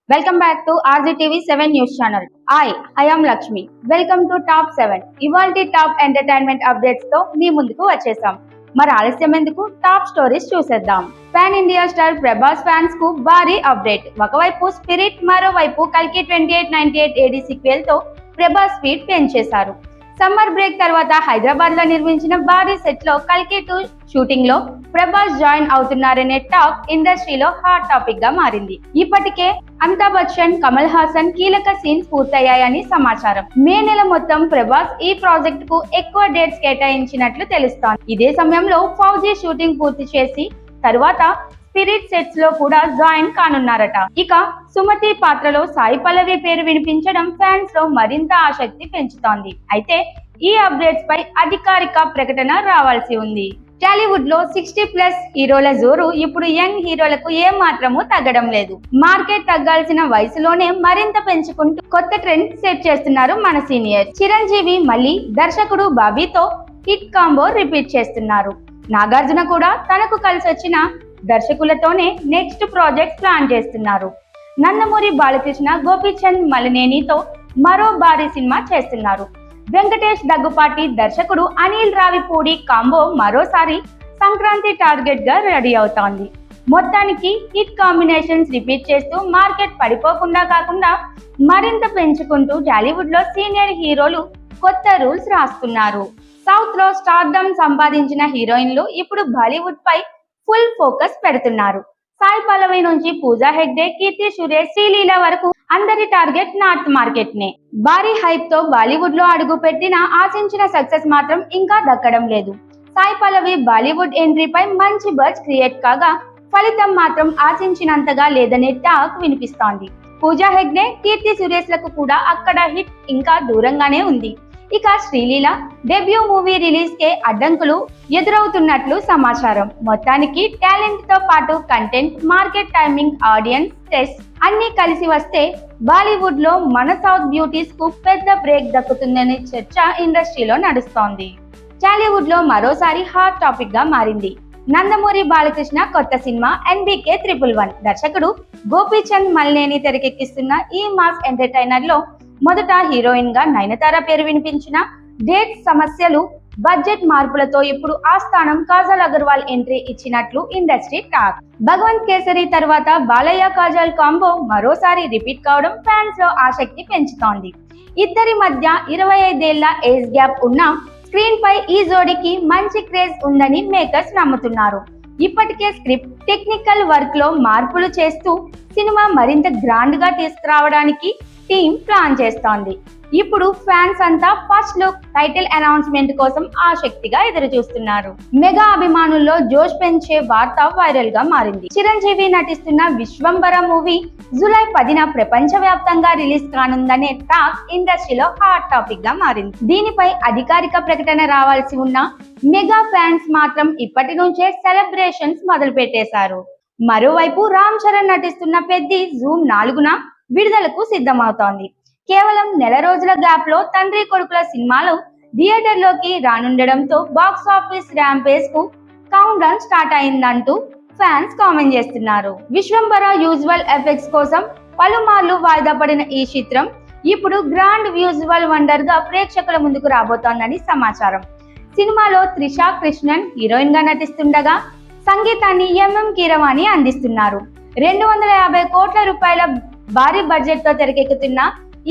Welcome back to RZTV 7 News Channel. I am Lakshmi. Welcome to Top 7. ఇవాల్టి top entertainment updates తో మీ ముందుకు వచ్చేసాం. మరి ఆలస్యం ఎందుకు టాప్ స్టోరీస్ చూసేద్దాం. Pan India star Prabhas fans కు భారీ అప్డేట్. ఒకవైపు స్పిరిట్, మరోవైపు కల్కి 2898 AD సీక్వెల్ తో ప్రభాస్ స్పీడ్ పెంచేశారు. సమ్మర్ బ్రేక్ తర్వాత హైదరాబాద్ లో నిర్మించిన భారీ సెట్ లో కల్కి 2 షూటింగ్ లో ప్రభాస్ జాయిన్ అవుతున్నారనే టాక్ ఇండస్ట్రీలో హాట్ టాపిక్ గా మారింది. ఇప్పటికే అమితాబ్ బచ్చన్, కమల్ హాసన్ కీలక సీన్స్ పూర్తయ్యాయని సమాచారం. మే నెల మొత్తం ప్రభాస్ ఈ ప్రాజెక్ట్ కు ఎక్కువ డేట్స్ కేటాయించినట్లు తెలుస్తోంది. ఇదే సమయంలో ఫౌజీ షూటింగ్ పూర్తి చేసి తరువాత స్పిరిట్ సెట్స్ లో కూడా జాయిన్ కానున్నారట. ఇక సుమతి పాత్రలో సాయి పల్లవి పేరు వినిపించడం ఫ్యాన్స్ లో మరింత ఆసక్తి పెంచుతోంది. అయితే ఈ అప్డేట్స్ పై అధికారిక ప్రకటన రావాల్సి ఉంది. టాలీవుడ్ లో 60+ హీరోల జోరు ఇప్పుడు యంగ్ హీరోలకు ఏ మాత్రమూ తగ్గడం లేదు. మార్కెట్ తగ్గాల్సిన వయసులోనే మరింత పెంచుకుంటూ కొత్త ట్రెండ్ సెట్ చేస్తున్నారు మన సీనియర్. చిరంజీవి మళ్ళీ దర్శకుడు బాబీతో హిట్ కాంబో రిపీట్ చేస్తున్నారు. నాగార్జున కూడా తనకు కలిసొచ్చిన దర్శకులతోనే నెక్స్ట్ ప్రాజెక్ట్ ప్లాన్ చేస్తున్నారు. నందమూరి బాలకృష్ణ గోపీచంద్ మలినేనితో మరో భారీ సినిమా చేస్తున్నారు. వెంకటేష్ దగ్గుపాటి దర్శకుడు అనిల్ రావిపూడి కాంబో మరోసారి సంక్రాంతి టార్గెట్ గా రెడీ అవుతోంది. మొత్తానికి హిట్ కాంబినేషన్స్ రిపీట్ చేస్తూ మార్కెట్ పడిపోకుండా కాకుండా మరింత పెంచుకుంటూ టాలీవుడ్ లో సీనియర్ హీరోలు కొత్త రూల్స్ రాస్తున్నారు. సౌత్ లో స్టార్డమ్ సంపాదించిన హీరోయిన్లు ఇప్పుడు బాలీవుడ్ పై ఫుల్ ఫోకస్ పెడుతున్నారు. సాయి పల్లవి నుంచి పూజా హెగ్డే, కీర్తి సురేష్, శ్రీలీల వరకు అందరి టార్గెట్ నార్త్ మార్కెట్ నే. భారీ హైప్ తో బాలీవుడ్ లో అడుగు పెట్టినా ఆశించిన సక్సెస్ మాత్రం ఇంకా దక్కడం లేదు. సాయి పల్లవి బాలీవుడ్ ఎంట్రీపై మంచి బజ్ క్రియేట్ కాగా ఫలితం మాత్రం ఆశించినంతగా లేదనే టాక్ వినిపిస్తోంది. పూజా హెగ్డే, కీర్తి సురేష్ లకు కూడా అక్కడ హిట్ ఇంకా దూరంగానే ఉంది. ఇక శ్రీలీల డెబ్యూ మూవీ రిలీజ్ కే అడ్డంకులు ఎదురవుతున్నట్లు సమాచారం. మొత్తానికి టాలెంట్ తో పాటు content, market timing, audience test అన్ని కలిసి వస్తే బాలీవుడ్ లో మన సౌత్ బ్యూటీస్ కు పెద్ద బ్రేక్ దక్కుతుందనే చర్చ ఇండస్ట్రీలో నడుస్తోంది. టాలీవుడ్ లో మరోసారి హాట్ టాపిక్ గా మారింది. నందమూరి బాలకృష్ణ కొత్త సినిమా NBK 111. దర్శకుడు గోపీచంద్ మలినేని తెరకెక్కిస్తున్న ఈ మాస్ ఎంటర్టైనర్ లో మొదట హీరోయిన్ గా నయనతార పేరు వినిపించిన డేట్ సమస్యలు, బడ్జెట్ మార్పులతో ఇప్పుడు ఆ స్థానం కాజల్ అగర్వాల్ ఎంట్రీ ఇచ్చినట్లు ఇండస్ట్రీ టాక్. భగవంత్ కేసరి తర్వాత బాలయ్య కాజల్ కాంబో మరోసారి రిపీట్ కావడం ఫ్యాన్స్ లో ఆసక్తి పెంచుతోంది. ఇద్దరి మధ్య 25 ఏళ్ల ఏజ్ గ్యాప్ ఉన్న స్క్రీన్ పై ఈ జోడీకి మంచి క్రేజ్ ఉందని మేకర్స్ నమ్ముతున్నారు. ఇప్పటికే స్క్రిప్ట్, టెక్నికల్ వర్క్ లో మార్పులు చేస్తూ సినిమా మరింత గ్రాండ్ గా తీసుకురావడానికి టీం ప్లాన్ చేస్తోంది. ఇప్పుడు ఫ్యాన్స్ అంతా ఫస్ట్ లుక్, టైటిల్ అనౌన్స్మెంట్ కోసం ఆసక్తిగా ఎదురు చూస్తున్నారు. మెగా అభిమానుల్లో జోష్ పెంచే వార్త వైరల్ గా మారింది. చిరంజీవి నటిస్తున్న విశ్వంబర మూవీ జూలై 10న ప్రపంచ వ్యాప్తంగా రిలీజ్ కానుందనే టాక్ ఇండస్ట్రీలో హాట్ టాపిక్ గా మారింది. దీనిపై అధికారిక ప్రకటన రావాల్సి ఉన్న మెగా ఫ్యాన్స్ మాత్రం ఇప్పటి నుంచే సెలబ్రేషన్స్ మొదలు పెట్టేశారు. మరోవైపు రామ్ చరణ్ నటిస్తున్న పెద్ది జూన్ 4న విడుదలకు సిద్ధమవుతోంది. కేవలం నెల రోజుల గ్యాప్ లో తండ్రి కొడుకుల సినిమాలు థియేటర్ లోకి రానుండడంతో బాక్స్ ఆఫీస్ ర్యాంపేజ్ కు కౌంట్ డౌన్ స్టార్ట్ అయిందంటూ ఫ్యాన్స్ కామెంట్ చేస్తున్నారు. విశ్వంబర యూజువల్ ఎఫెక్ట్స్ కోసం పలుమార్లు వాయిదా పడిన ఈ చిత్రం ఇప్పుడు గ్రాండ్ విజువల్ వండర్ గా ప్రేక్షకుల ముందుకు రాబోతోందని సమాచారం. సినిమాలో త్రిష కృష్ణన్ హీరోయిన్ గా నటిస్తుండగా సంగీతాన్ని MM కీరవాణి అందిస్తున్నారు. 250 కోట్ల రూపాయల భారీ బడ్జెట్ తో తెరకెక్కుతున్న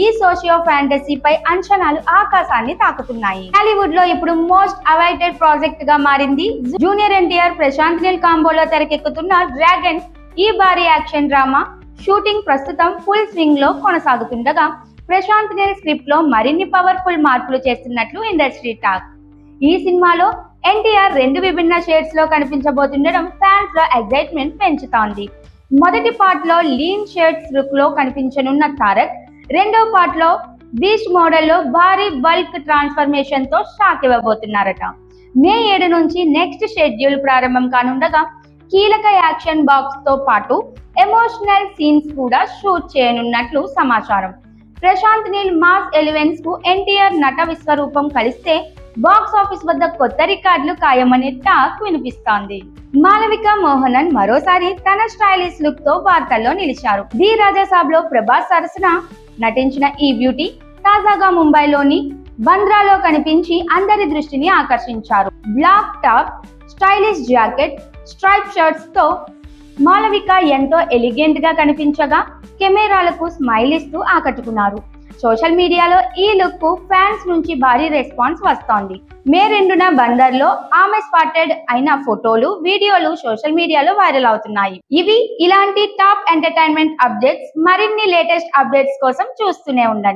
ఈ సోషియో ఫ్యాంటసీపై అంచనాలు ఆకాశాన్ని తాకుతున్నాయి. టాలీవుడ్ లో ఇప్పుడు మోస్ట్ అవైటెడ్ ప్రాజెక్ట్ గా మారింది. జూనియర్ NTR, ప్రశాంత్ నీల్ కాంబోలో తెరకెక్కుతున్న డ్రాగన్. ఈ భారీ యాక్షన్ డ్రామా షూటింగ్ ప్రస్తుతం ఫుల్ స్వింగ్ లో కొనసాగుతుండగా ప్రశాంత్ నీల్ స్క్రిప్ట్ లో మరిన్ని పవర్ఫుల్ మార్పులు చేస్తున్నట్లు ఇండస్ట్రీ టాక్. ఈ సినిమాలో NTR 2 విభిన్న షేడ్స్ లో కనిపించబోతుండడం ఫ్యాన్స్ లో ఎక్సైట్మెంట్ పెంచుతోంది. మొదటి పార్ట్ లో లీన్ షేడ్స్ లుక్ లో కనిపించనున్న తారక్, రెండో పార్ట్ లో బీస్ట్ మోడల్ లో భారీ బల్క్ ట్రాన్స్ఫర్మేషన్ తో షాక్ ఇవ్వబోతున్నారట. మే 7 నుంచి నెక్స్ట్ షెడ్యూల్ ప్రారంభం కానుండగా కీలక యాక్షన్ బాక్స్ తో పాటు ఎమోషనల్ సీన్స్ కూడా షూట్ చేయనున్నట్లు సమాచారం. ప్రశాంత్ నీల్ మాస్ ఎలివెన్స్ కు NTR నట విశ్వరూపం కలిస్తే బాక్స్ ఆఫీస్ వద్ద కొత్త రికార్డులు ఖాయమనే టాక్ వినిపిస్తోంది. మాళవిక మోహనన్ మరోసారి తన స్టైలిష్ లుక్ తో వార్తల్లో నిలిచారు. ది రాజాసాబ్ లో ప్రభాస్ సరసన నటించిన ఈ బ్యూటీ తాజాగా ముంబైలోని బంద్రాలో కనిపించి అందరి దృష్టిని ఆకర్షించారు. Black top, stylish jacket, stripe shirts తో మాళవిక ఎంతో ఎలిగెంట్ గా కనిపించగా కెమెరాలకు స్మైల్ ఇస్తూ ఆకట్టుకున్నారు. సోషల్ మీడియాలో ఈ లుక్ కు ఫ్యాన్స్ నుంచి భారీ రెస్పాన్స్ వస్తోంది. మే 2న బందర్లో ఆమె స్పాటెడ్ అయిన ఫోటోలు, వీడియోలు సోషల్ మీడియాలో వైరల్ అవుతున్నాయి. ఇవి ఇలాంటి టాప్ ఎంటర్టైన్మెంట్ అప్డేట్స్. మరిన్ని లేటెస్ట్ అప్డేట్స్ కోసం చూస్తూనే ఉండండి.